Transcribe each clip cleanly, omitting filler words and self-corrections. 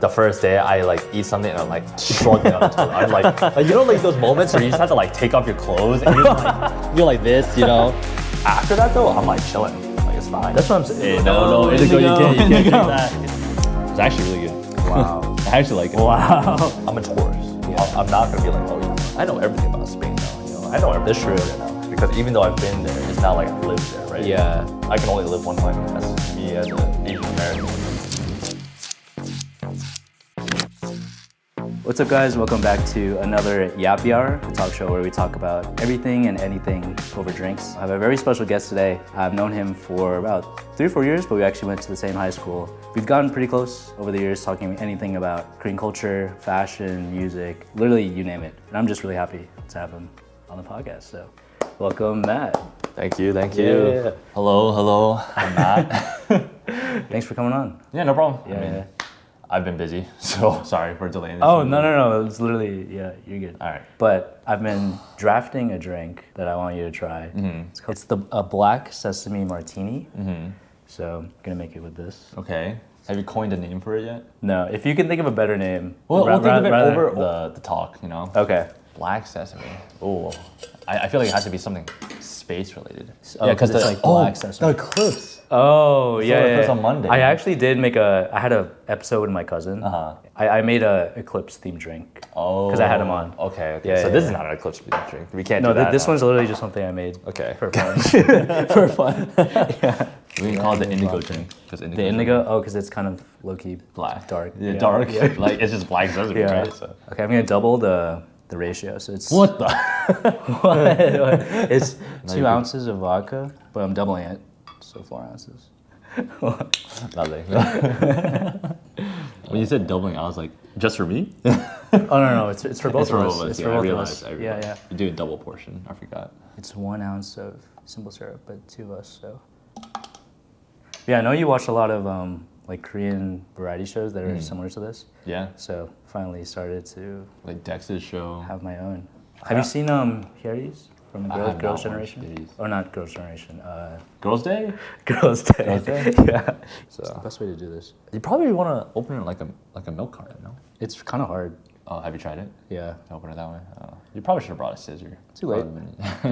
the first day I like eat something and I'm like struggling on the toilet. I'm like you know like those moments where you just have to like take off your clothes and you're like this, you know. After that though, I'm like chilling. Like it's fine. That's what I'm saying. No, indigo, you can't do that. It's actually really good. Wow. I actually like it. Wow. I'm a tourist. Yeah. I'm not gonna be like, oh, you know, I know everything about Spain now. You know, I know everything. That's true. Now. Because even though I've been there, it's not like I've lived there, right? Yeah. I can only live one life as me as an Asian American. What's up, guys? Welcome back to another Yappy Hour, the talk show where we talk about everything and anything over drinks. I have a very special guest today. I've known him for about 3 or 4 years, but we actually went to the same high school. We've gotten pretty close over the years, talking anything about Korean culture, fashion, music, literally you name it. And I'm just really happy to have him on the podcast. So, welcome, Matt. Thank you. Yeah. Hello, I'm Matt. Thanks for coming on. Yeah, no problem. Yeah. I've been busy, so sorry for delaying this. Oh, no. It's literally, yeah, you're good. All right. But I've been drafting a drink that I want you to try. Mm-hmm. It's a black Sesame Martini. Mm-hmm. So I'm gonna make it with this. Okay. Have you coined a name for it yet? No, if you can think of a better name. We'll think of it over the talk, you know? Okay. Black Sesame. Oh, I feel like it has to be something space related. Oh, yeah, because it's like black Sesame. The Eclipse. Oh, yeah. On Monday. I actually did make I had an episode with my cousin. Uh-huh. I made a Eclipse themed drink. Oh. Because I had him on. Okay. Yeah, so this is not an Eclipse themed drink. We can't do that. No, this one's literally just something I made. Okay. For fun. For fun. Yeah. We can call it the indigo drink. The indigo? Oh, because it's kind of low-key black. Dark. Yeah, dark. Yeah. Like, it's just black sesame, right? So. Okay, I'm going to double the ratio. So it's... What the? What? It's 2 ounces of vodka, but I'm doubling it. So 4 ounces. Nothing. When you said doubling, I was like, just for me? Oh, no. It's for both of us. It's for both of us. I realized. Yeah. You do a double portion. I forgot. It's 1 ounce of simple syrup, but 2 of us, so. Yeah, I know you watch a lot of like Korean variety shows that are similar to this. Yeah. So finally started to like Dex's show. Have my own. Have you seen Harry's from Girls' Generation? Or not Girls' Generation. Girls' Day? Girls' Day. Girls' Day? Yeah. So it's the best way to do this. You probably want to open it like a milk carton, no? It's kind of hard. Oh, have you tried it? Yeah. Open it that way? Oh. You probably should have brought a scissor. Too late.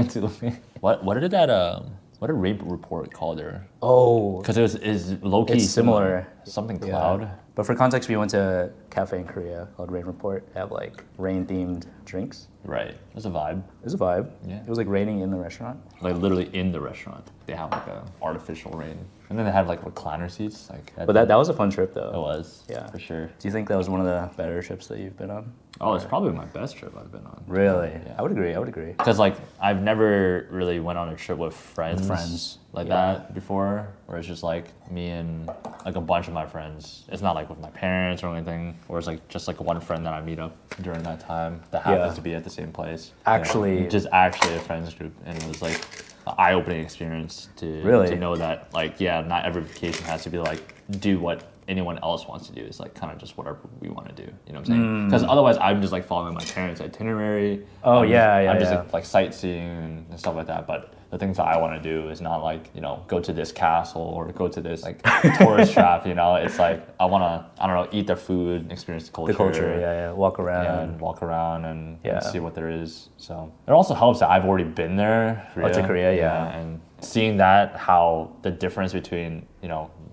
Too late. What did Rape Report call her? Oh. Because it is low-key similar. Something cloud. Yeah. But for context, we went to a cafe in Korea called Rain Report. They have like rain-themed drinks. Right. It's a vibe. It was a vibe. Yeah. It was like raining in the restaurant. Like literally in the restaurant. They have like a artificial rain. And then they had like recliner seats. But that was a fun trip though. It was. Yeah. For sure. Do you think that was one of the better trips that you've been on? Oh, it's probably my best trip I've been on. Really? Yeah. I would agree. Because like I've never really went on a trip with friends like that before, where it's just like me and like a bunch of my friends. It's not like with my parents or anything, or it's like just like one friend that I meet up during that time that happens to be at the same place. Actually, just actually a friends group, and it was like an eye-opening experience to know that like not every vacation has to be like do what anyone else wants to do. It's like kind of just whatever we want to do. You know what I'm saying? Because otherwise, I'm just like following my parents' itinerary. Oh, I'm just like sightseeing and stuff like that. But the things that I want to do is not like go to this castle or go to this like tourist trap. You know, it's like I want to eat their food, experience the culture. The culture, walk around. Yeah, and walk around and see what there is. So it also helps that I've already been there. To Korea, and seeing that how the difference between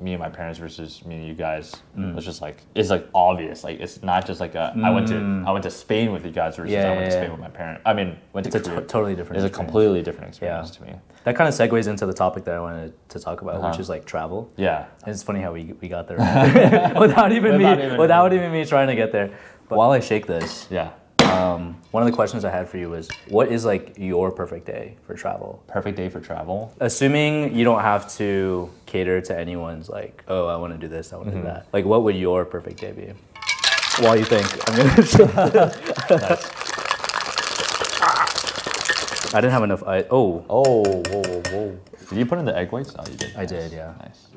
me and my parents versus me and you guys was just like it's like obvious. Like it's not just like I went to Spain with you guys versus I went to Spain with my parents. I mean, went to Korea. Totally different. It's a completely different experience to me. That kind of segues into the topic that I wanted to talk about, which is like travel. Yeah. And it's funny how we got there without even me trying to get there. But while I shake this, one of the questions I had for you was, what is like your perfect day for travel? Perfect day for travel? Assuming you don't have to cater to anyone's like, oh, I want to do this, I want to do that. Like, what would your perfect day be? While you think, I'm gonna. I didn't have enough. Whoa. Did you put in the egg whites? Oh, you did. I did, yeah. Nice.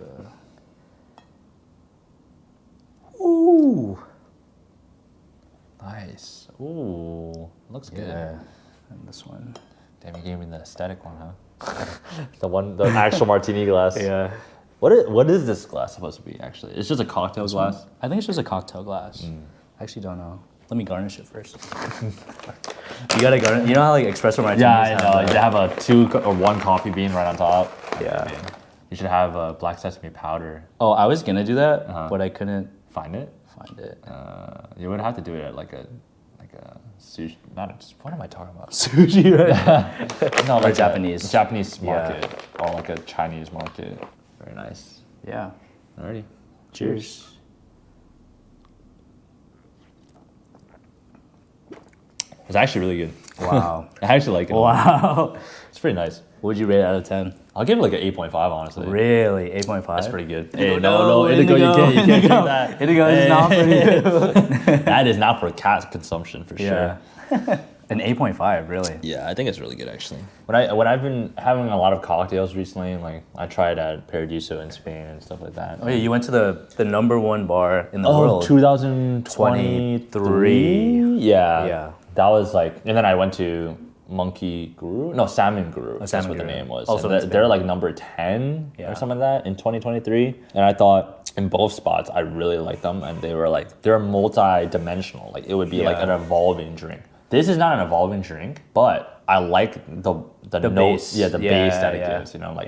Ooh. Nice. Ooh, looks good. Yeah, and this one. Damn, you gave me the aesthetic one, huh? the actual martini glass. Yeah. What is this glass supposed to be, actually? It's just a cocktail glass? I think it's just a cocktail glass. I actually don't know. Let me garnish it first. You gotta garnish. You know how like espresso martinis Yeah, I know. You have a 2 or 1 coffee bean right on top. Yeah. You should have black sesame powder. Oh, I was gonna do that, but I couldn't Find it? find it. You would have to do it at like a sushi. What am I talking about? Sushi, right? No, like Japanese. a Japanese market or like a Chinese market. Very nice. Yeah. Alrighty. Cheers. It's actually really good. Wow. I actually like it. Wow. It's pretty nice. What would you rate it out of 10? I'll give it like an 8.5, honestly. Really? 8.5? That's pretty good. Hey, no, Indigo, you can't do that. Indigo is not for you. That is not for cat consumption, for sure. An 8.5, really? Yeah, I think it's really good, actually. When I've been having a lot of cocktails recently, like I tried at Paradiso in Spain and stuff like that. Oh yeah, you went to the #1 bar in the world. 2023? Yeah. Yeah. That was like, and then I went to Monkey Guru? No, Salmon Guru. That's what the name was. Also they're like number 10 or something like that in 2023. And I thought in both spots, I really liked them. And they're multi-dimensional. Like it would be like an evolving drink. This is not an evolving drink, but I like the notes, base. the base that it gives, you know, like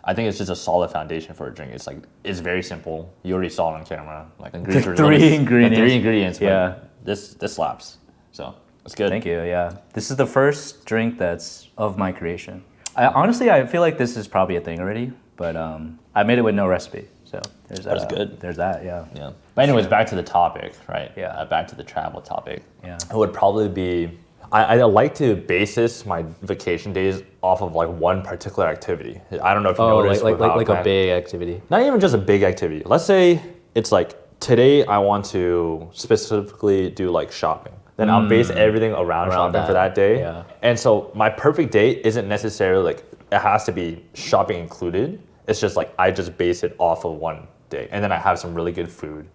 I think it's just a solid foundation for a drink. It's like, it's very simple. You already saw it on camera. Like ingredients. Three ingredients. Yeah. This slaps. So it's good. Thank you, yeah. This is the first drink that's of my creation. Honestly, I feel like this is probably a thing already, but I made it with no recipe. So there's that. That's good. There's that, yeah. Yeah. But anyways, back to the topic, right? Yeah. Back to the travel topic. Yeah. It would probably be, I like to basis my vacation days off of like one particular activity. I don't know if you noticed. Like a big activity. Not even just a big activity. Let's say it's like, today I want to specifically do like shopping. Then I'll base everything around shopping for that day. Yeah. And so my perfect day isn't necessarily like, it has to be shopping included. It's just like, I just base it off of one day. And then I have some really good food,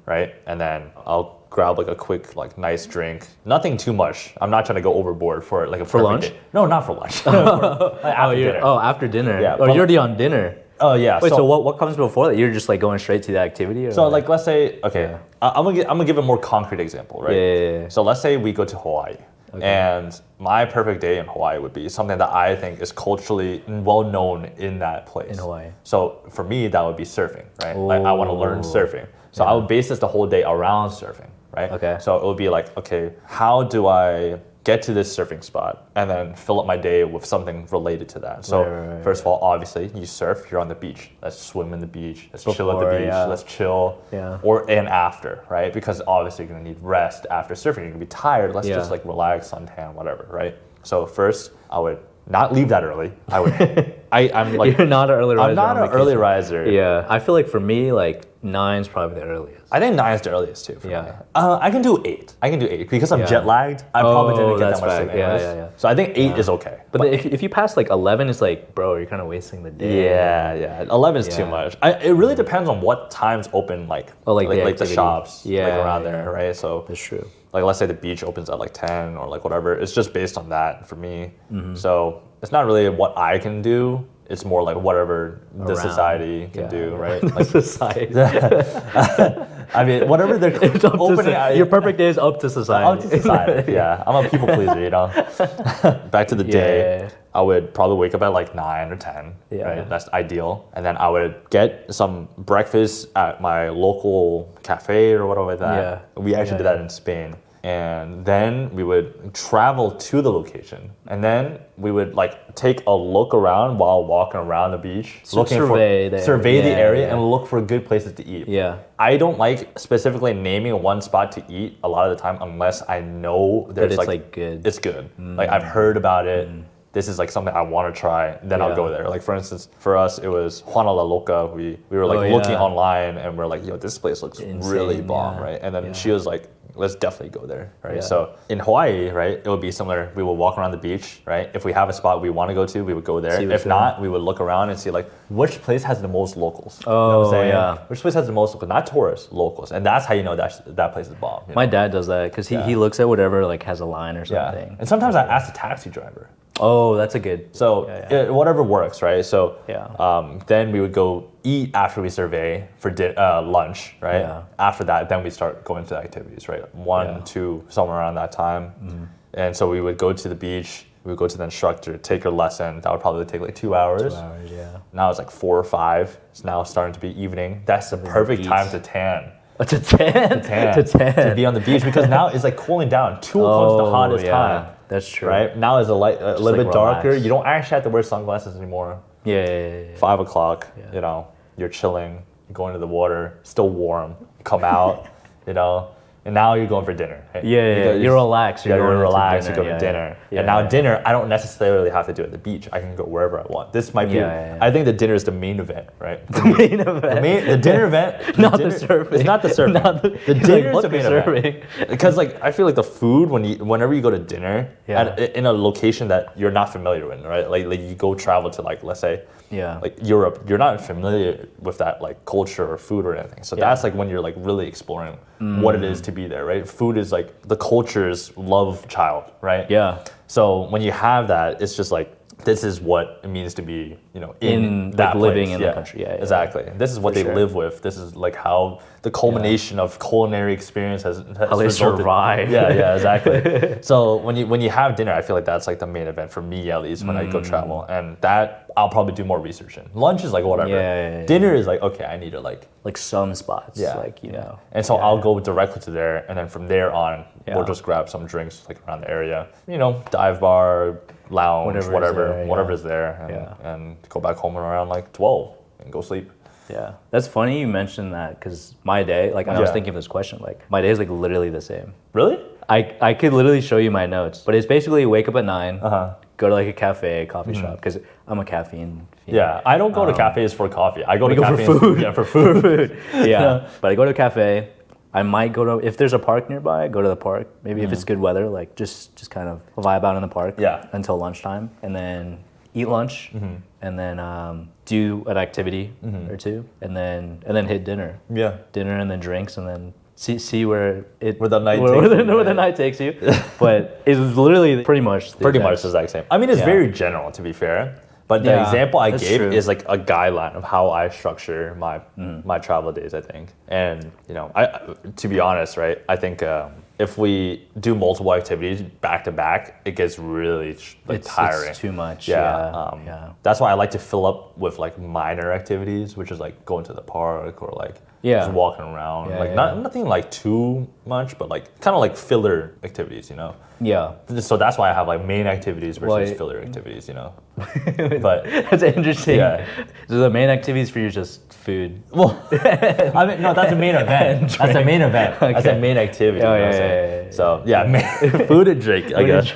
right? And then I'll grab like a quick, like nice drink. Nothing too much. I'm not trying to go overboard for like a For lunch? day. No, not for lunch. After dinner. After dinner. Yeah, Oh, you're already on dinner. Oh yeah. Wait, so what comes before that? You're just like going straight to the activity? Or So like, let's say, okay, I'm gonna give a more concrete example, right? Yeah. So let's say we go to Hawaii. And my perfect day in Hawaii would be something that I think is culturally well known in that place. In Hawaii. So for me, that would be surfing, right? Like I want to learn surfing. So I would base this the whole day around surfing, right? Okay. So it would be like, okay, how do I get to this surfing spot and then fill up my day with something related to that? So first of all, obviously you surf, you're on the beach. Let's swim in the beach. Let's chill at the beach. Let's chill. Yeah. And after, right? Because obviously you're gonna need rest after surfing. You're gonna be tired. Let's just like relax, suntan, whatever, right? So first, I would not leave that early. I would. I'm like. You're not an early riser. I'm not an early riser. Yeah, I feel like for me, like 9's probably the earliest. I think 9 is the earliest too. For me. Yeah. I can do 8. Because I'm jet lagged. I probably didn't get that much sleep. Yeah. So I think 8 is okay. But if you pass like 11, it's like, bro, you're kind of wasting the day. Yeah. 11 is too much. It really depends on what times open, like the shops, around there, right? So that's true. Like let's say the beach opens at like 10 or like whatever. It's just based on that for me. So it's not really what I can do. It's more like whatever the society can do, right? Like society. I mean, whatever they're opening. Your perfect day is up to society. Up to society. Yeah, I'm a people pleaser, you know. Back to the day, I would probably wake up at like 9 or 10. Right? That's ideal. And then I would get some breakfast at my local cafe or whatever like that. Yeah. We actually did that in Spain. And then we would travel to the location. And then we would like take a look around while walking around the beach. Survey the area and look for good places to eat. Yeah. I don't like specifically naming one spot to eat a lot of the time unless I know there's like good. It's good. Like I've heard about it. This is like something I want to try, then I'll go there. Like for instance, for us, it was Juana La Loca. We were like looking online and we're like, yo, this place looks really bomb, right? And then she was like, let's definitely go there, right? Yeah. So in Hawaii, right, it would be similar. We would walk around the beach, right? If we have a spot we want to go to, we would go there. If not, we would look around and see like, which place has the most locals? Oh, you know what I'm saying? Yeah. Which place has the most locals? Not tourists, locals. And that's how you know that place is bomb. My dad does that because he looks at whatever like has a line or something. And sometimes I ask the taxi driver. Oh, that's a good. So whatever works, right? So Yeah. then we would go eat after we survey for lunch, right? Yeah. After that, then we start going to the activities, right? 1, 2, somewhere around that time. And so we would go to the beach. We would go to the instructor, take a lesson. That would probably take like 2 hours. 2 hours, yeah. Now it's like 4 or 5. It's now starting to be evening. That's the perfect time to tan. To tan? To be on the beach because now it's like cooling down. 2 o'clock is the hottest time. That's true. Right? Now it's a little like bit darker. relax. You don't actually have to wear sunglasses anymore. Yeah. 5 o'clock, you know, you're chilling, going to the water, still warm, come out, you know, and now you're going for dinner. Right? You're relaxed. You're going relaxed, to you go to dinner. And now dinner, I don't necessarily have to do it at the beach. I can go wherever I want. This might be, I think the dinner is the main event, right? The main event. The dinner event. Not the surfing. It's not the surfing. The dinner is the main event. Because like, I feel like the food, whenever you go to dinner, in a location that you're not familiar with, right? Like you go travel to like, let's say, like Europe, you're not familiar with that like culture or food or anything. So that's like when you're like really exploring what it is to be there, right? Food is like the culture's love child, right? Yeah. So when you have that, it's just like, this is what it means to be, you know, in that like living place. in the country. Yeah, exactly. This is what they live with. This is like how the culmination of culinary experience has how they resulted. survive. Yeah, exactly. So when you have dinner, I feel like that's like the main event for me at least when I go travel, and that I'll probably do more research in. Lunch is like whatever. Yeah. Dinner is like, okay, I need to like some spots. Like you know. And so I'll go directly to there, and then from there on, we'll just grab some drinks like around the area. You know, dive bar, lounge, whatever is there, and go back home around like 12 and go sleep. Yeah, that's funny you mentioned that because my day, like I was thinking of this question, like my day is like literally the same. Really? I could literally show you my notes, but it's basically wake up at 9, go to like a cafe, coffee shop, because I'm a caffeine fiend. Yeah, I don't go to cafes for coffee. I go to cafes for food. Yeah, for food. Yeah, but I go to a cafe. I might go to, if there's a park nearby, go to the park. Maybe if it's good weather, like just kind of vibe out in the park until lunchtime, and then eat lunch, and then do an activity or two, and then hit dinner. Yeah, dinner and then drinks, and then see where the night takes you. But it's literally pretty much the exact same. I mean, it's very general to be fair. But the example I gave is like a guideline of how I structure my travel days, I think. And, you know, to be honest, right, I think if we do multiple activities back to back, it gets really tiring. It's too much. Yeah. That's why I like to fill up with like minor activities, which is like going to the park or like just walking around. Nothing like too much, but like kind of like filler activities, you know? Yeah. So that's why I have like main activities versus filler activities, you know? But that's interesting. Yeah. So the main activities for you is just food. Well, I mean, no, that's the main event. That's the main event. Okay. That's the main activity. So food and drink, I guess.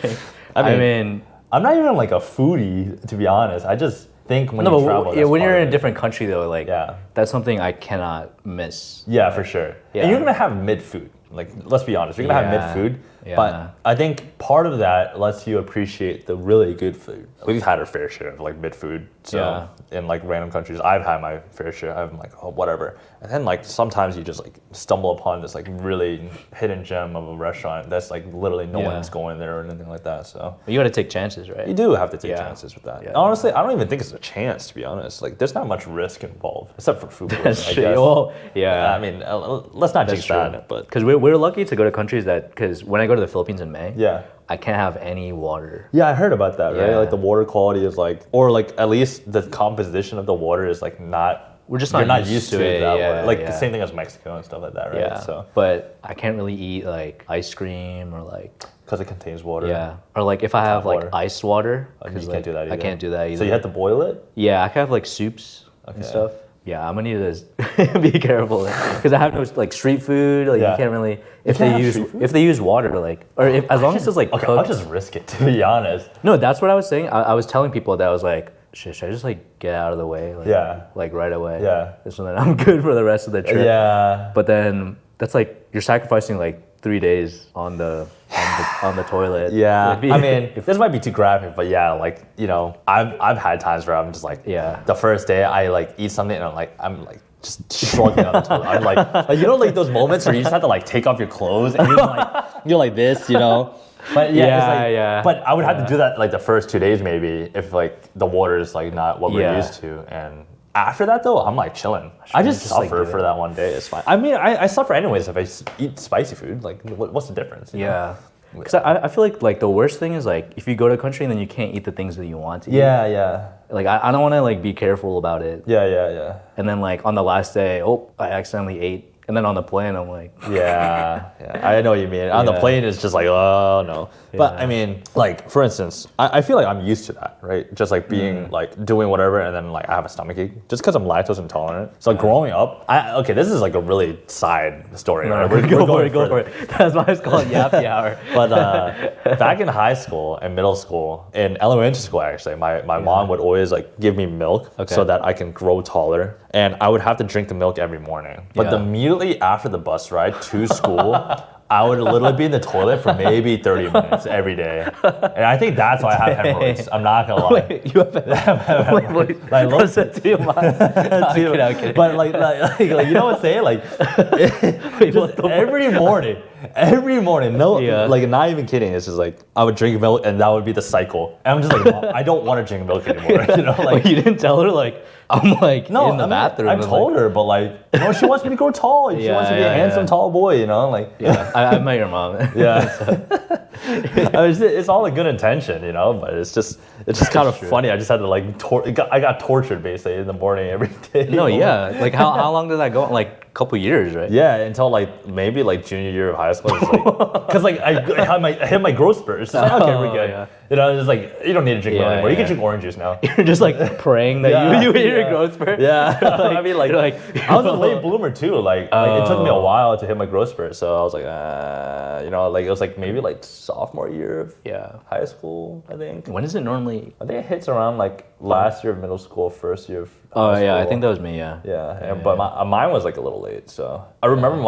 I mean, I'm not even like a foodie, to be honest. I just think when you travel, when you're in a different country though, like that's something I cannot miss. Yeah, for sure. Yeah. And you're gonna have mid food. Like, let's be honest, you're gonna have mid food. Yeah. But I think part of that lets you appreciate the really good food. We've had our fair share of like mid food. So in like random countries, I've had my fair share. I'm like, oh, whatever. And then like sometimes you just like stumble upon this like really hidden gem of a restaurant that's like literally no one's going there or anything like that. So you got to take chances, right? You do have to take chances with that. Yeah. Honestly, I don't even think it's a chance, to be honest. Like, there's not much risk involved except for food. That's true. Well, I mean, let's not jinx that. But because we're lucky to go to countries that, because when I go to the Philippines in May, I can't have any water. Yeah, I heard about that, right? Like the water quality is like, or like at least the composition of the water is like not. We're just not used to it that way. Like the same thing as Mexico and stuff like that, right? Yeah. So, but I can't really eat like ice cream or like. Because it contains water. Yeah. Or like if I have like iced water. You can't do that either. I can't do that either. So you have to boil it? Yeah, I can have like soups and stuff. Yeah, I'm gonna need to be careful because I have no like street food. Like you can't really if they use water like as long as it's like cooked. I'll just risk it, to be honest. No, that's what I was saying. I was telling people that I was like, should I just like get out of the way? Like, like right away. Yeah. So then I'm good for the rest of the trip. Yeah. But then that's like you're sacrificing like 3 days on the toilet. Yeah. I mean, this might be too graphic, but yeah, like, you know, I've had times where I'm just like, the first day I like eat something and I'm like just shrugging on the toilet. I'm like, you know, like those moments where you just have to like take off your clothes and you're like this, you know. But yeah, it's Yeah, like, yeah. But I would have to do that like the first 2 days maybe if like the water is like not what we're Yeah. used to. And after that though, I'm like chilling. I just just, like, suffer do for it. that one day. It's fine. I mean, I suffer anyways if I eat spicy food. Like, what's the difference? you know? Yeah. Because I feel like the worst thing is like if you go to a country and then you can't eat the things that you want to eat. Yeah. Like I don't want to like be careful about it. Yeah. And then like on the last day, I accidentally ate. And then on the plane, I'm like, Yeah. I know what you mean. On the Yeah. plane, it's just like, oh no. But Yeah. I mean, like for instance, I feel like I'm used to that, right? Just like being like doing whatever, and then like I have a stomachache just because I'm lactose intolerant. So growing up, okay, this is like a really side story. no, Right? go going for it. That's why it's called Yappy Hour. But back in high school and middle school, in elementary school actually, my mom would always like give me milk so that I can grow taller. And I would have to drink the milk every morning. But immediately after the bus ride to school, I would literally be in the toilet for maybe 30 minutes every day. And I think that's why I have hemorrhoids. I'm not gonna lie. Wait, you have wait, Like, look- what's that to your mind? I'm kidding. But like you know what I'm saying? Like just every morning, no, like not even kidding. It's just like I would drink milk and that would be the cycle. And I'm just like, Mom, I don't want to drink milk anymore. You know, like Wait, you didn't tell her like I'm like in the bathroom. I told her, but like, you know, she wants me to grow tall. She wants to be a handsome, tall boy. You know, like I met your mom. Yeah. It's all a good intention, you know, but it's just kind of funny. I just had to like, I got tortured basically in the morning every day. No, yeah. Like how long did that go on? Like a couple years, right? Yeah, until like maybe like junior year of high school. Because like I hit my growth spurt. It's just like, okay, we're good. Yeah. You know, it's like you don't need to drink milk anymore. You can drink orange juice now. You're just like praying that you hit your growth spurt. Yeah, I mean, like I was a late bloomer too. Like it took me a while to hit my growth spurt, so I was like, you know, like it was like maybe like sophomore year of high school, I think. When is it normally? I think it hits around like last year of middle school, first year of high school. I think that was me. But mine was like a little late. So I remember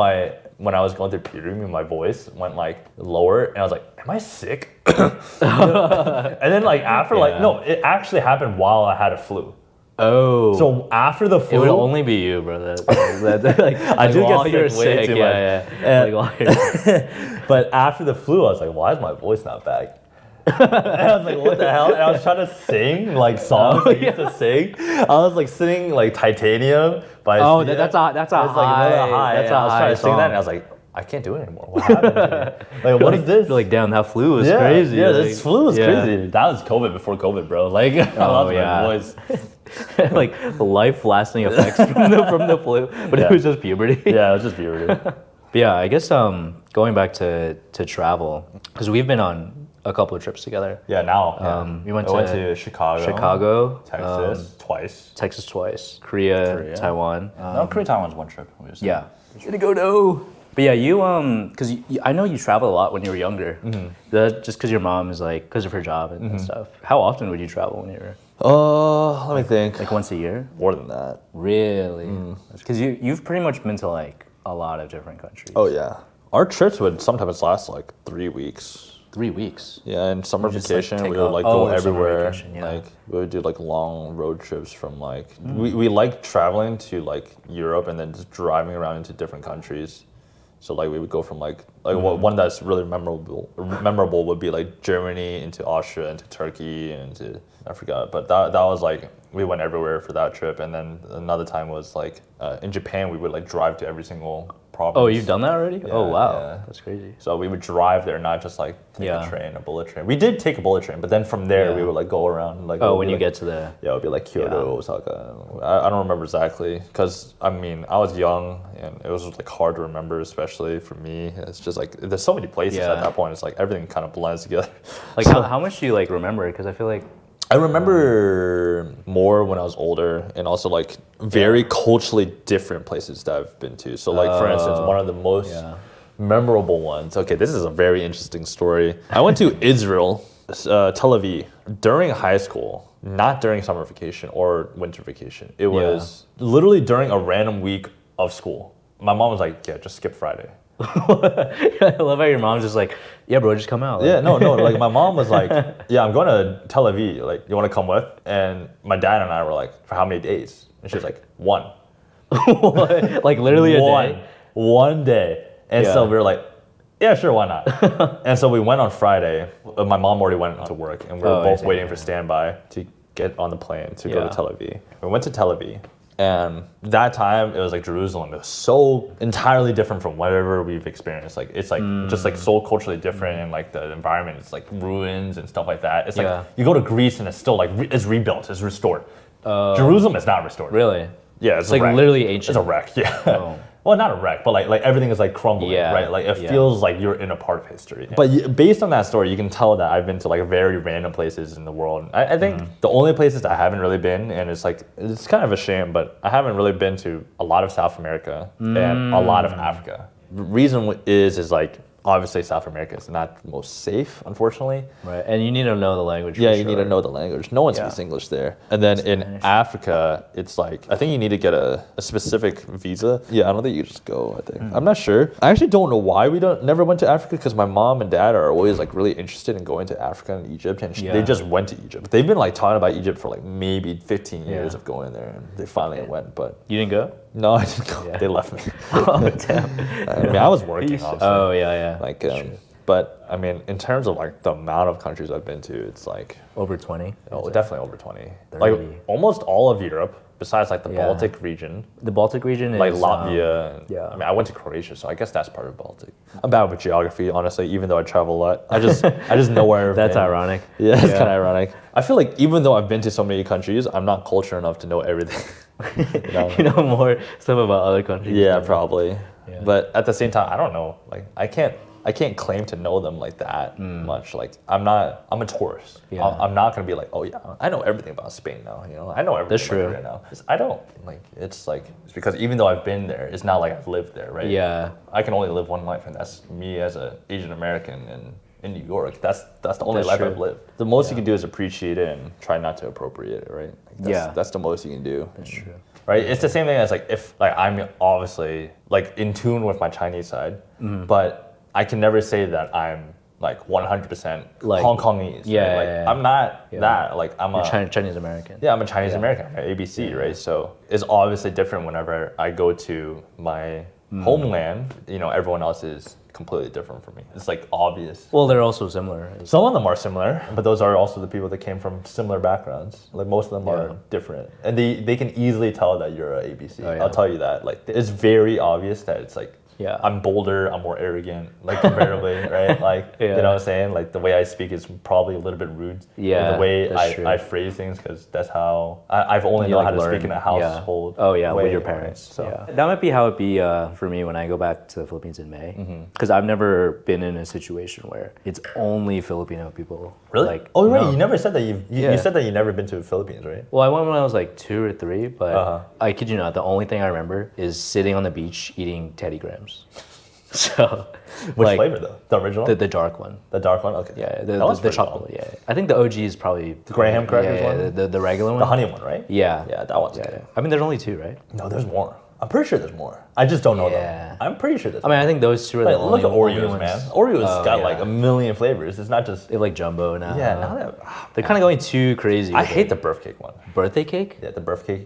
when I was going through puberty, my voice went like lower, and I was like, "Am I sick?" And then like after no, it actually happened while I had a flu. Oh. So after the flu, it would only be you, bro. Like, I do while get you're sick way too much. Like, while you're But after the flu, I was like, "Why is my voice not back?" And I was like, "What the hell?" And I was trying to sing like songs I used to sing. I was like singing like Titanium by Sia. that's a It's high. like another high. That's and I was trying to sing song. that, and I was like, I can't do it anymore. What happened to me? Like, what is this? Like, damn, that flu was crazy. Yeah, like, this flu was crazy. That was COVID before COVID, bro. Like, I lost my voice. Like life-lasting effects from the flu, but it was just puberty. Yeah, it was just puberty. But yeah, I guess going back to travel, because we've been on a couple of trips together. Yeah, now. We went to Chicago, Texas twice. Texas twice, Korea. Taiwan. No, Korea, Taiwan's one trip. Yeah. Should go no. But yeah, you because I know you traveled a lot when you were younger. Just because your mom is like because of her job and stuff. How often would you travel when you were? Let me think. Like once a year? More than that. Really? Because you've pretty much been to like a lot of different countries. Oh yeah. Our trips would sometimes last like 3 weeks. 3 weeks. Yeah, and summer just, vacation, like, we would like go summer everywhere. vacation, yeah. Like we would do like long road trips from like we like traveling to like Europe and then just driving around into different countries. So like we would go from like one that's really memorable would be like Germany into Austria into Turkey and into I forgot, but that was like we went everywhere for that trip. And then another time was like in Japan we would like drive to every single province. Oh, you've done that already? Yeah, oh wow, yeah. That's crazy. So we would drive there, not just like take a train, a bullet train. We did take a bullet train, but then from there we would like go around. Like when you get to the it would be like Kyoto, Osaka. I don't remember exactly because I mean I was young and it was like hard to remember, especially for me. It's just like there's so many places at that point. It's like everything kind of blends together. Like how much do you like remember? Because I feel like I remember more when I was older and also like very culturally different places that I've been to. So like for instance, one of the most memorable ones. Okay, this is a very interesting story. I went to Israel, Tel Aviv during high school, not during summer vacation or winter vacation. It was literally during a random week of school. My mom was like, "Yeah, just skip Friday." I love how your mom's just like, yeah, bro, just come out. Yeah, no. Like my mom was like, yeah, I'm going to Tel Aviv. Like, you want to come with? And my dad and I were like, for how many days? And she was like, 1. Like literally a day? One day. And so we were like, Yeah, sure, why not? And so we went on Friday. My mom already went to work, and we were both waiting for standby to get on the plane to go to Tel Aviv. We went to Tel Aviv, and that time it was like Jerusalem. It was so entirely different from whatever we've experienced. Like it's like just like so culturally different, and like the environment is like ruins and stuff like that. It's like you go to Greece and it's still like it's rebuilt, it's restored. Jerusalem is not restored. Really? Yeah, it's like a wreck. literally ancient. It's a wreck. Yeah. Well, not a wreck, but like everything is like crumbling, right? Like it feels like you're in a part of history. But based on that story, you can tell that I've been to like very random places in the world. I think the only places that I haven't really been, and it's kind of a shame, but I haven't really been to a lot of South America and a lot of Africa. The reason is like, obviously South America is not the most safe, unfortunately. Right, and you need to know the language. Yeah, you need to know the language. No one speaks English there. And then in Africa, it's like, I think you need to get a specific visa. Yeah, I don't think you just go, I think. I'm not sure. I actually don't know why we never went to Africa, because my mom and dad are always like really interested in going to Africa and Egypt, and they just went to Egypt. They've been like talking about Egypt for like maybe 15 years of going there, and they finally went, but... You didn't go? No, I didn't go. They left me. Oh, damn. I mean, I was working, obviously. Oh, yeah. Like, but I mean, in terms of like the amount of countries I've been to, it's like over 20. Oh, definitely over 20. 30. Like almost all of Europe, besides like the Baltic region. The Baltic region is like Latvia. I mean, I went to Croatia, so I guess that's part of Baltic. I'm bad with geography, honestly. Even though I travel a lot, I just know where. That's ironic. Yeah, it's kind of ironic. I feel like even though I've been to so many countries, I'm not cultured enough to know everything. You know more stuff about other countries. Yeah, probably. Yeah. But at the same time, I don't know. Like I can't claim to know them like that much. Like I'm a tourist. Yeah. I'm not gonna be like, oh yeah, I know everything about Spain now. You know, I know everything about Korea now. I don't. Like it's because even though I've been there, it's not like I've lived there, right? Yeah. I can only live one life, and that's me as an Asian American in New York. That's the only life I've lived. The most you can do is appreciate it and try not to appropriate it, right? Like that's the most you can do. That's true. Right? It's the same thing as like if like I'm obviously like in tune with my Chinese side, but I can never say that I'm like 100% like Hong Kongese. Yeah, right? I'm not that. Like I'm a Chinese American. Yeah, I'm a Chinese American. I'm ABC, right? So it's obviously different whenever I go to my homeland. You know, everyone else is completely different from me. It's like obvious. Well, they're also similar. Some of them are similar, but those are also the people that came from similar backgrounds. Like most of them are different, and they can easily tell that you're a ABC. I'll tell you that. Like it's very obvious that it's like. Yeah. I'm bolder, I'm more arrogant, like comparably, right? Like, you know what I'm saying? Like the way I speak is probably a little bit rude. Yeah. The way I phrase things, because that's how I've only known how to speak in a household. Oh yeah, with your parents. Right? So that might be how it'd be for me when I go back to the Philippines in May. Because I've never been in a situation where it's only Filipino people. Really? Like, oh right, you never said that you said that you've never been to the Philippines, right? Well, I went when I was like 2 or 3, but I kid you not, the only thing I remember is sitting on the beach eating Teddy Grahams. So, which flavor though? The original? The dark one. The dark one? Okay. Yeah, the chocolate. Yeah, I think the OG is probably the Graham crackers one. The regular one. The honey one, right? Yeah. Yeah, that one's good. I mean, there's only 2, right? No, there's more. I'm pretty sure there's more. I just don't know them. I'm pretty sure there's more. I mean, I think those 2 are the only ones. Look at Oreos, man. Oreos got like a million flavors. It's not just... They like jumbo now. Yeah, now they're kind of going too crazy. I hate the birthday cake one. Birthday cake? Yeah, the birthday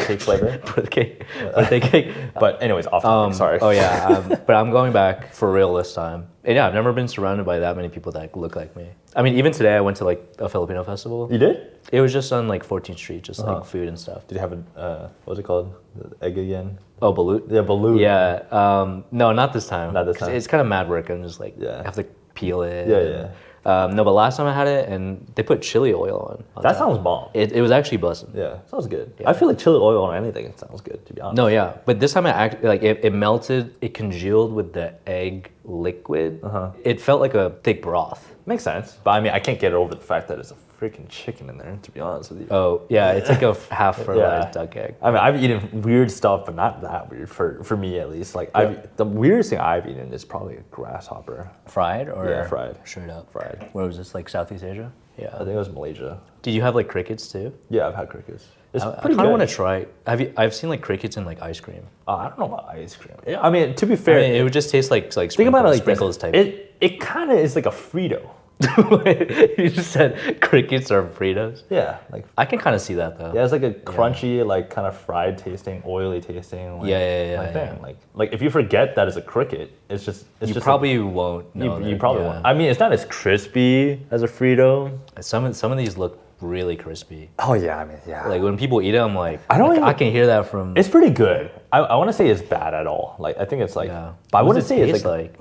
cake flavor. Birthday cake. But anyways, off topic, sorry. Oh yeah, but I'm going back for real this time. And yeah, I've never been surrounded by that many people that look like me. I mean, even today I went to like a Filipino festival. You did? It was just on like 14th Street, just like food and stuff. Did you have what was it called? The egg again? Oh, balut? Yeah, balut. Yeah. No, not this time. Not this time. It's kind of mad work. I'm just like, I have to peel it. Yeah. No, but last time I had it, and they put chili oil on that top. Sounds bomb. It was actually buzzing. Yeah, sounds good. Yeah. I feel like chili oil on anything, it sounds good, to be honest. No, yeah. But this time it melted, it congealed with the egg liquid. It felt like a thick broth. Makes sense. But I mean, I can't get over the fact that it's a freaking chicken in there, to be honest with you. Oh, yeah, it's like a half fertilized duck egg. I mean, I've eaten weird stuff, but not that weird for me at least. Like the weirdest thing I've eaten is probably a grasshopper. Fried or? Yeah, fried. Straight up. Fried. Where was this, like Southeast Asia? Yeah. I think it was Malaysia. Did you have like crickets too? Yeah, I've had crickets. It's I pretty kind good. of want to try. I've seen like crickets in like ice cream. I don't know about ice cream. I mean, to be fair, it would just taste like think about it like sprinkles type. It kind of is like a Frito. You just said crickets are Fritos? Yeah, like I can kind of see that though. yeah, it's like a crunchy, like kind of fried tasting, oily tasting. Like, Yeah. thing. Like if you forget that it's a cricket, it's just You just probably won't know you that, probably won't. I mean, it's not as crispy as a Frito. Some of these look really crispy. Oh yeah, I mean yeah. Like when people eat it, I'm like, I don't even- I can hear that from. It's pretty good. I want to say it's bad at all. Like I think it's like, but I What wouldn't does it say it's taste like.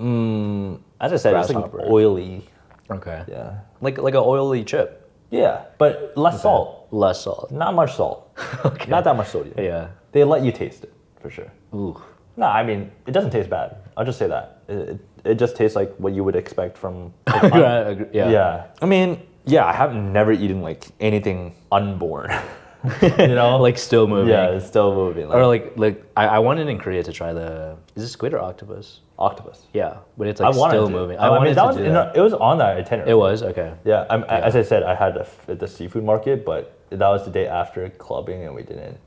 As I said, it's like Grasshopper. oily. Okay. Yeah. Like an oily chip. Yeah, but less salt. Less salt. Not much salt. Okay. Not that much sodium. Yeah. They let you taste it for sure. Ooh. No, I mean it doesn't taste bad. I'll just say that. It just tastes like what you would expect from. Like, Yeah. Yeah. I mean, yeah, I have never eaten like anything unborn. You know, Like still moving. yeah, it's still moving. Or like I wanted in Korea to try is it squid or octopus? octopus. Yeah, but it's like I wanted still to. moving. I mean, that was it was on that itinerary. It was okay. Yeah, as I said, I had the seafood market, but that was the day after clubbing, and we didn't.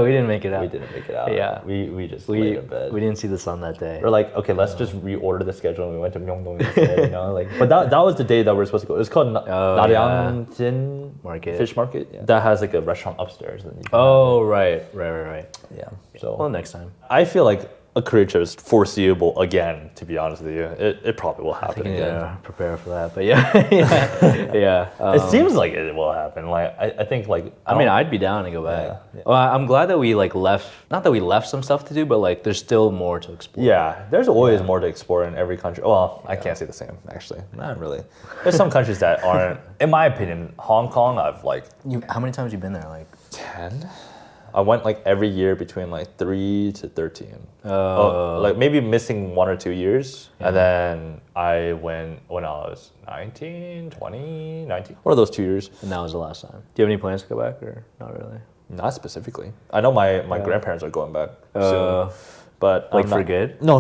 We didn't make it out. We didn't make it out. Yeah. we just laid in bed. We didn't see the sun that day. We're like, okay, let's just reorder the schedule, and we went to Myeongdong instead. You know, like, but that was the day that we were supposed to go. It was called Naryangjin Market. Fish Market. Yeah. That has like a restaurant upstairs. And Oh right. yeah. So Well, next time. I feel like a career trip is foreseeable again. To be honest with you, it probably will happen again. Yeah, prepare for that. But yeah. It seems like it will happen. Like I think like I mean, I'd be down to go back. Yeah. Well, I'm glad that we like left. Not that we left some stuff to do, but like there's still more to explore. yeah, there's always more to explore in every country. Well, I can't say the same actually. Not really. There's some countries that aren't. In my opinion, Hong Kong, I've like How many times you been there? Like 10. I went like every year between like 3 to 13. Like maybe missing 1 or 2 years. And then I went when I was 19, 20, 19. One of those 2 years. and that was the last time. Do you have any plans to go back or not really? Not specifically. I know my grandparents are going back soon. But Like I'm for not- good? No.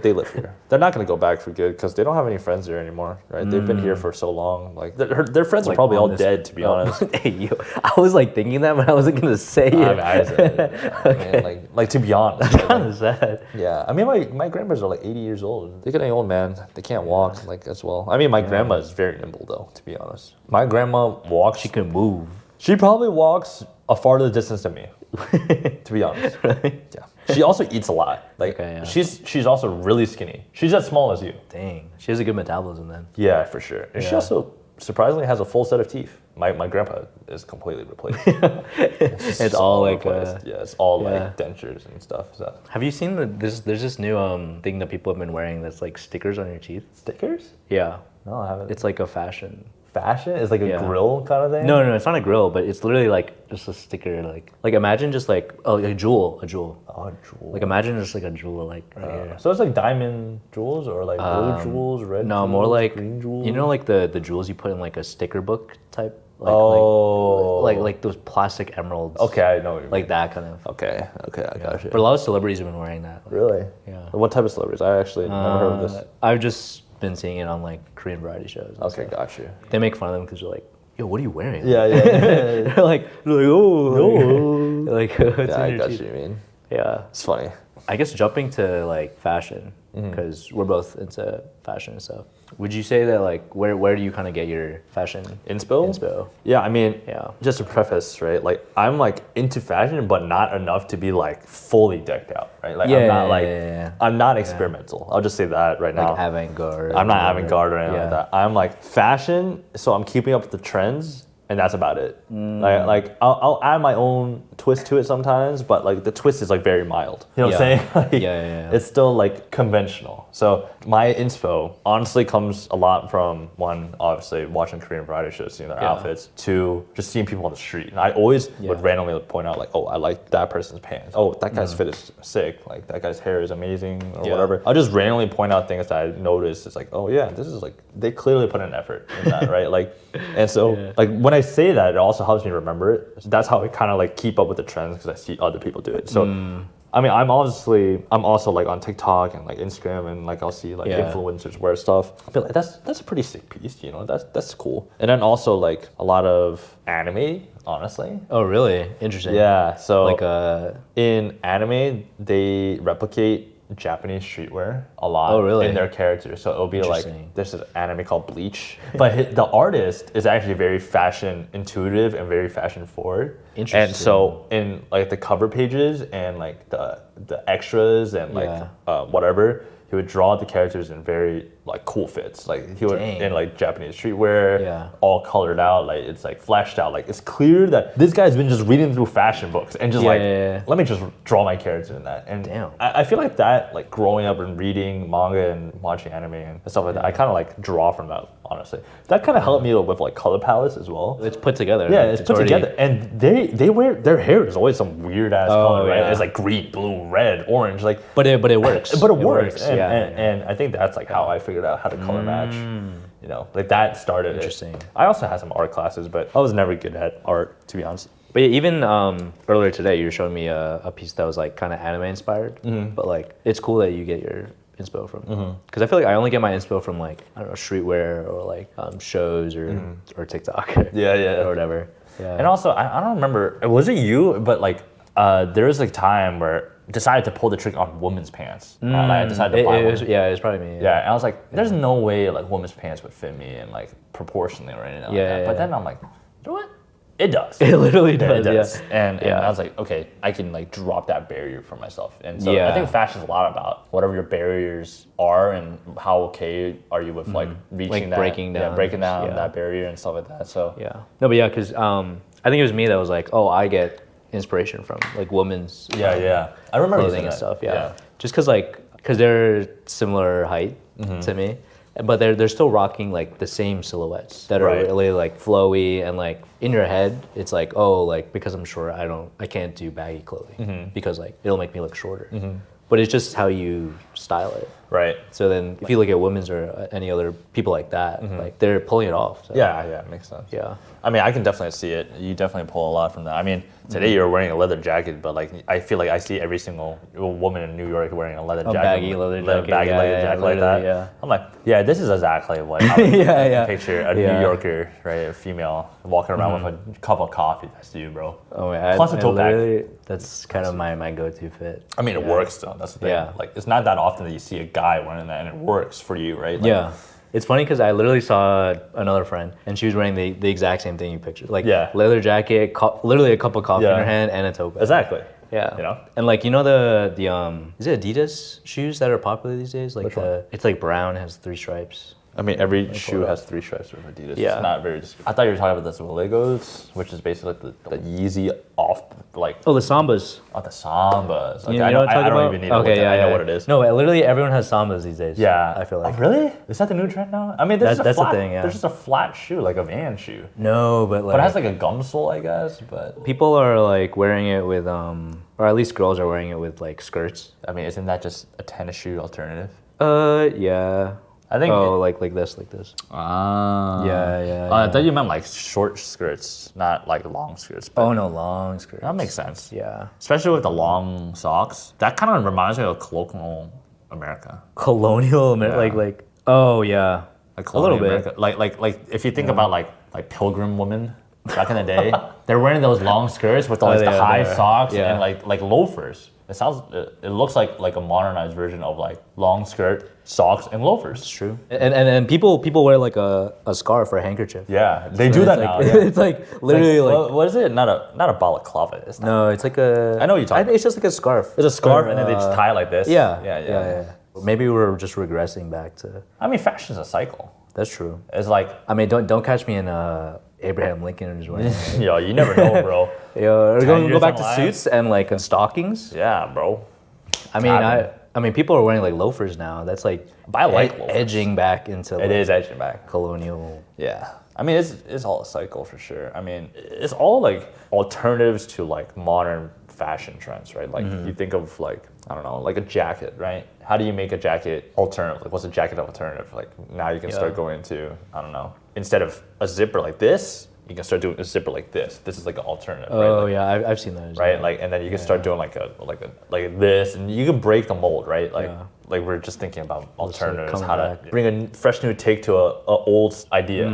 They live here. They're not going to go back for good because they don't have any friends there anymore, right? They've been here for so long. Like their friends are Like probably all on this- dead, to be honest. Hey, I was like thinking that, but I wasn't gonna say I it. mean, I said it. I mean, like to be honest. right? Kind of sad. Yeah, I mean, my grandparents are like 80 years old. They're getting old, man. They can't walk like as well. I mean, my grandma is very nimble, though. To be honest, my grandma walks. She can move. She probably walks a farther distance than me. To be honest, yeah. She also eats a lot. Like Okay, yeah. she's also really skinny. She's as small as you. Dang, she has a good metabolism then. Yeah, for sure. And she also surprisingly has a full set of teeth. My grandpa is completely replaced. It's all like. replaced. Yeah, it's all like dentures and stuff. So. Have you seen there's this new thing that people have been wearing that's like stickers on your teeth? Stickers? Yeah, No, I haven't. it's like a fashion. Fashion is like a grill kind of thing. No, it's not a grill, but it's literally like just a sticker. Like imagine just like a jewel. Oh, jewel. Like imagine just like a jewel like right here. So it's like diamond jewels or like blue jewels, red No, jewels, more like green jewels. you know like the jewels you put in like a sticker book type. Like, Oh. like those plastic emeralds. Okay, I know what you mean. Like that kind of. Okay, I got you. But a lot of celebrities have been wearing that. Like, Really? Yeah. What type of celebrities? I actually never heard of this. I've just been seeing it on like Korean variety shows. and Okay, stuff. got you. They make fun of them because they're like, "Yo, what are you wearing?" Yeah. they're like, oh, like what's Yeah, I in your got teeth? you. I mean, Yeah. it's funny. I guess jumping to like fashion because we're both into fashion and stuff. Would you say that like where do you kind of get your fashion Inspo? Yeah, I mean, Yeah. just to preface, right? Like, I'm like into fashion, but not enough to be like fully decked out, right? Like, I'm not like, I'm not experimental. I'll just say that right now. Like avant-garde. I'm not avant-garde or anything like that. I'm like fashion, so I'm keeping up with the trends, and that's about it. Like I'll add my own twist to it sometimes, but like the twist is like very mild. You know what I'm saying? Like, Yeah. It's still like conventional. So my inspo honestly comes a lot from one, obviously watching Korean variety shows, seeing their outfits, to just seeing people on the street. And I always would randomly point out like, oh, I like that person's pants. Oh, that guy's fit is sick. Like that guy's hair is amazing or whatever. I'll just randomly point out things that I noticed. It's like, oh yeah, this is like, they clearly put an effort in that, right? Like, and so like when I say that, it also helps me remember it. So that's how I kind of like keep up with the trends because I see other people do it. So I mean, I'm also like on TikTok and like Instagram, and like I'll see like influencers wear stuff. I'll be like, that's a pretty sick piece, you know, that's cool. And then also like a lot of anime, honestly. Oh, really? Interesting. Yeah. So Like in anime, they replicate Japanese streetwear a lot really? in their characters. So it'll be like, Interesting. there's an anime called Bleach, but the artist is actually very fashion intuitive and very fashion forward. Interesting. And so in like the cover pages and like the extras and like whatever, he would draw the characters in very like cool fits. Like he would in like Japanese streetwear, all colored out, like it's like flashed out. Like it's clear that this guy's been just reading through fashion books and just let me just draw my character in that. And I feel like that, like growing up and reading manga and watching anime and stuff like that, I kind of like draw from that, honestly. That kind of helped me with like color palettes as well. It's put together. Yeah, it's put together. And they wear, their hair is always some weird ass color, right? It's like green, blue, red, orange, like. But it works. But it works. And I think that's like how I figured out how to color match. You know, like that started it. I also had some art classes, but I was never good at art, to be honest. But yeah, even earlier today, you were showing me a piece that was like kind of anime inspired. But like, it's cool that you get your inspo from. Because I feel like I only get my inspo from like, I don't know, streetwear or like shows or TikTok. Or whatever. Yeah. And also, I don't remember, was it you? But like, there was like time where decided to pull the trick on women's pants. Like I decided to buy one. It was probably me. Yeah, and I was like, there's no way like women's pants would fit me and like proportionally or anything like that. But then I'm like, you know what? It does. It literally does. It does. And I was like, okay, I can like drop that barrier for myself. And so I think fashion's a lot about whatever your barriers are and how okay are you with like reaching like that, breaking down that barrier and stuff like that. So no, but because I think it was me that was like, oh, I get inspiration from like women's I remember clothing and stuff. Just because they're similar height to me, but they're still rocking like the same silhouettes that are really like flowy and like in your head it's like, oh, like because I'm short I can't do baggy clothing because like it'll make me look shorter. But it's just how you style it. Right. So then if you look at women's or any other people like that, like they're pulling it off. So. Yeah, it makes sense. Yeah. I mean, I can definitely see it. You definitely pull a lot from that. I mean, today you're wearing a leather jacket, but like I feel like I see every single woman in New York wearing a leather jacket. Baggy leather jacket. Baggy leather jacket like that. Yeah. I'm like, yeah, this is exactly what I would picture a New Yorker, right? A female walking around with a cup of coffee. That's you, bro. Oh, man. Plus a tote bag. That's kind of my go-to fit. I mean, it works though. That's the thing. Yeah. Like, it's not that often that you see a guy wearing that and it works for you, right? Like, It's funny because I literally saw another friend and she was wearing the exact same thing you pictured. Like leather jacket, literally a cup of coffee in her hand and a tote bag. Exactly. Yeah. You know? And like, you know the is it Adidas shoes that are popular these days? Like it's like brown, has 3 stripes. I mean, every shoe has 3 stripes with Adidas. Yeah. It's not very I thought you were talking about the Legos, which is basically like the Yeezy off, like... Oh, the Sambas. Oh, the Sambas. Okay, you know what I'm talking about? I don't even need to look at I know what it is. No, literally everyone has Sambas these days. Yeah. I feel like. Oh, really? Is that the new trend now? I mean, that's the thing, there's just a flat shoe, like a Van shoe. No, but like... But it has like a gum sole, I guess, but... People are like wearing it with, or at least girls are wearing it with like skirts. I mean, isn't that just a tennis shoe alternative? Yeah. I think like this. Ah. Yeah. I thought you meant like short skirts, not like long skirts. Oh no, long skirts. That makes sense. Yeah. Especially with the long socks. That kind of reminds me of colloquial America. Colonial America, like oh yeah. Like a little bit. Like if you think about like pilgrim women back in the day, they're wearing those long skirts with the high socks and like loafers. It looks like a modernized version of like long skirt, socks, and loafers. It's true. And people wear like a scarf or a handkerchief. Yeah, they do that now. It's like literally like what is it? Not a balaclava. It's not. No, it's like a. I know what you're talking. It's just like a scarf. It's a scarf, and then they just tie it like this. Yeah. Maybe we're just regressing back to. I mean, fashion's a cycle. That's true. It's like. I mean, don't catch me in Abraham Lincoln is wearing. Yo, you never know, bro. We're gonna go back to suits and like stockings. Yeah, bro. I mean, people are wearing like loafers now. That's like edging back into. It is edging back. Colonial. Yeah. I mean, it's all a cycle for sure. I mean, it's all like alternatives to like modern fashion trends, right? Like you think of like, I don't know, like a jacket, right? How do you make a jacket alternative? Like what's a jacket alternative? Like now you can start going to, I don't know, instead of a zipper like this, you can start doing a zipper like this. This is like an alternative, right? Oh like, yeah, I've seen those. Right, like, and then you can start doing like this, and you can break the mold, right? Like we're just thinking about alternatives, how to bring a fresh new take to a old idea,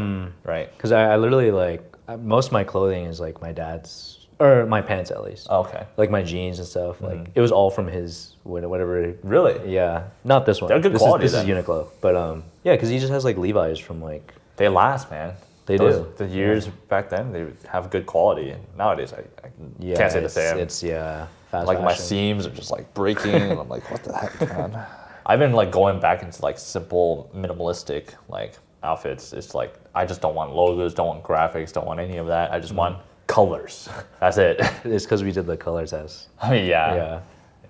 right? Because I literally like most of my clothing is like my dad's, or my pants at least. Okay. Like my jeans and stuff. Like it was all from his whatever. Really? Yeah, not this one. They're good this quality. This is Uniqlo, but yeah, because he just has like Levi's from like. They last, man. They do. The years back then, they would have good quality. And nowadays, I can't say the same. It's fast like fashion. my seams are just like breaking, and I'm like, what the heck, man? I've been like going back into like simple, minimalistic like outfits. It's like I just don't want logos, don't want graphics, don't want any of that. I just want colors. That's it. It's because we did the color test. I mean, yeah. Yeah.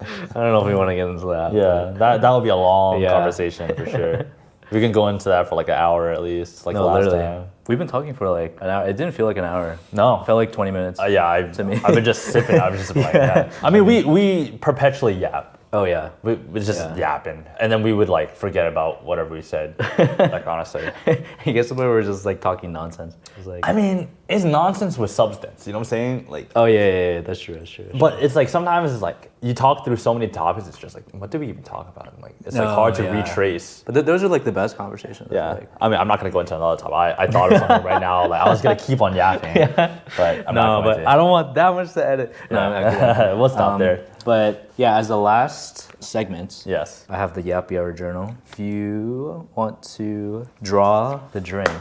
I don't know if we want to get into that. Yeah, that would be a long conversation for sure. We can go into that for like an hour at least, like the last time. We've been talking for like an hour. It didn't feel like an hour. No. It felt like 20 minutes. To me. I've been just sipping. I was just like that. I mean, we perpetually yap. Oh, yeah. We just yapping. And then we would like forget about whatever we said, like honestly. I guess we were just like talking nonsense. It was like, I mean, it's nonsense with substance, you know what I'm saying? Like. Oh, yeah, that's true. But it's like sometimes it's like you talk through so many topics, it's just like, what did we even talk about? And like it's like hard to retrace. But those are like the best conversations. Yeah. I mean, I'm not gonna go into another topic. I thought of something right now. Like I was gonna keep on yapping, but I'm not going to. I don't want that much to edit. No, we'll stop there. But yeah, as the last segment, yes, I have the Yappy Hour journal. If you want to draw the drink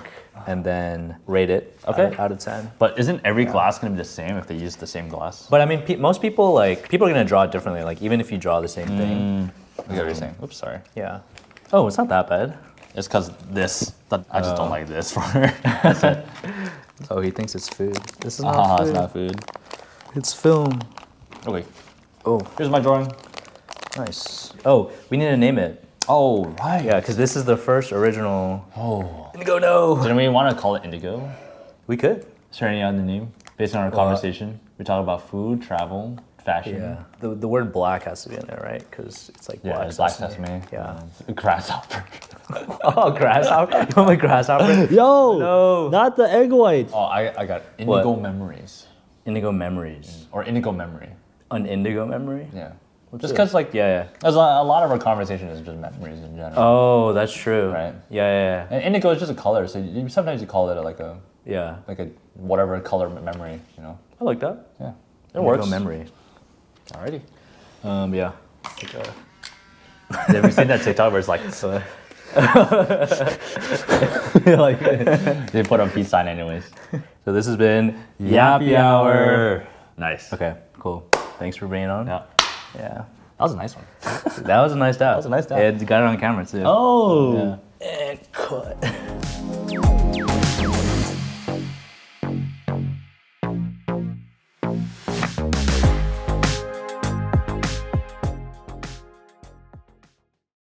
and then rate it out of 10. But isn't every glass gonna be the same if they use the same glass? But I mean, most people are gonna draw it differently. Like even if you draw the same thing. I get what you're saying. Oops, sorry. Yeah. Oh, it's not that bad. It's because I just don't like this for her. That's it. Oh, he thinks it's food. This is not food. It's not food. It's film. Okay. Oh, here's my drawing. Nice. Oh, we need to name it. Oh, right. Yeah, because this is the first original. Oh. Indigo, no. Didn't we want to call it Indigo? We could. Is there any other name? Based on our conversation, we talk about food, travel, fashion. Yeah. The word black has to be in there, right? Because it's like black it's black sesame. Yeah. Grasshopper. Oh, grasshopper? You want my grasshopper? Yo! No. Not the egg white. Oh, I got Indigo Memories. Indigo Memories. Or Indigo Memory. An Indigo Memory? Yeah. Just because, like, there's a lot of our conversation is just memories in general. Oh, that's true. Right? Yeah. And indigo is just a color, so sometimes you call it like a whatever color memory, you know? I like that. Yeah. It works. Memory. Alrighty. Yeah. Have you seen that TikTok where it's like, like they put on peace sign anyways. So this has been Yappy Hour. Nice. Okay, cool. Thanks for being on. Yeah. Yeah. That was a nice one. That was a nice dab. That was a nice dab. Yeah, got it on camera too. Oh. Yeah. And cut.